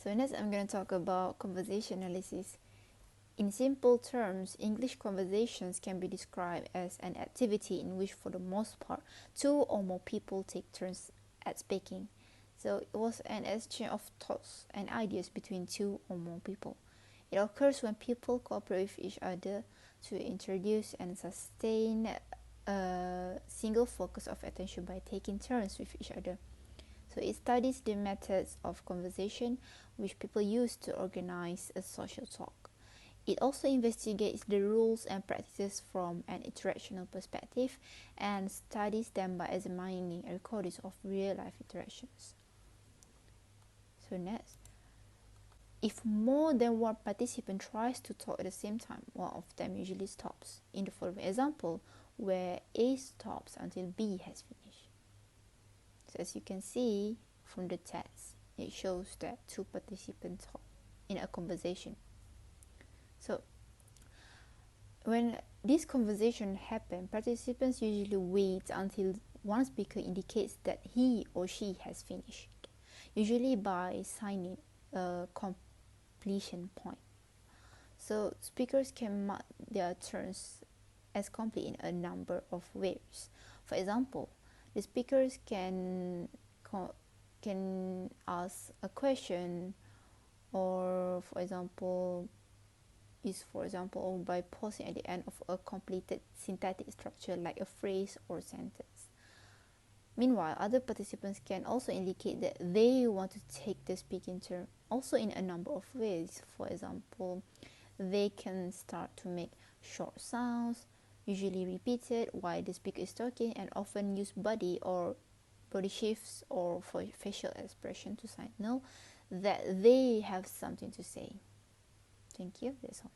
So next I'm going to talk about conversation analysis. In simple terms, English conversations can be described as an activity in which, for the most part, two or more people take turns at speaking. So it was an exchange of thoughts and ideas between two or more people. It occurs when people cooperate with each other to introduce and sustain a single focus of attention by taking turns with each other. So it studies the methods of conversation which people use to organize a social talk. It also investigates the rules and practices from an interactional perspective and studies them by examining recordings of real-life interactions. So next, if more than one participant tries to talk at the same time, one of them usually stops. In the following example, where A stops until B has finished. So as you can see from the text, it shows that two participants talk in a conversation. So when this conversation happens, participants usually wait until one speaker indicates that he or she has finished, usually by signing a completion point. So speakers can mark their turns as complete in a number of ways. For example, the speakers can ask a question, or for example by pausing at the end of a completed syntactic structure like a phrase or sentence. Meanwhile, other participants can also indicate that they want to take the speaking turn also in a number of ways. For example, they can start to make short sounds, usually repeated while the speaker is talking, and often use body shifts or facial expression to signal that they have something to say. Thank you. That's all.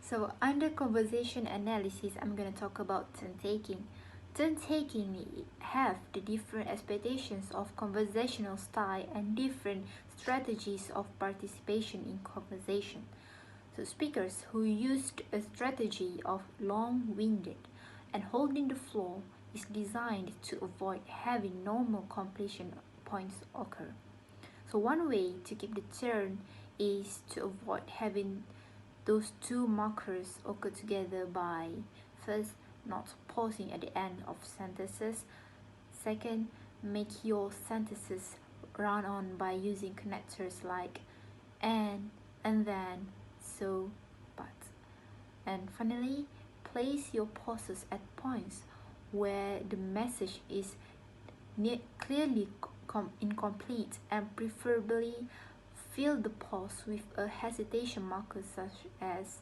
So under conversation analysis, I'm going to talk about turn taking. Turn taking have the different expectations of conversational style and different strategies of participation in conversation. So speakers who used a strategy of long-winded and holding the floor is designed to avoid having normal completion points occur. So one way to keep the turn is to avoid having those two markers occur together by first, not pausing at the end of sentences. Second, make your sentences run on by using connectors like and then, so, but. And finally, place your pauses at points where the message is clearly incomplete, and preferably fill the pause with a hesitation marker such as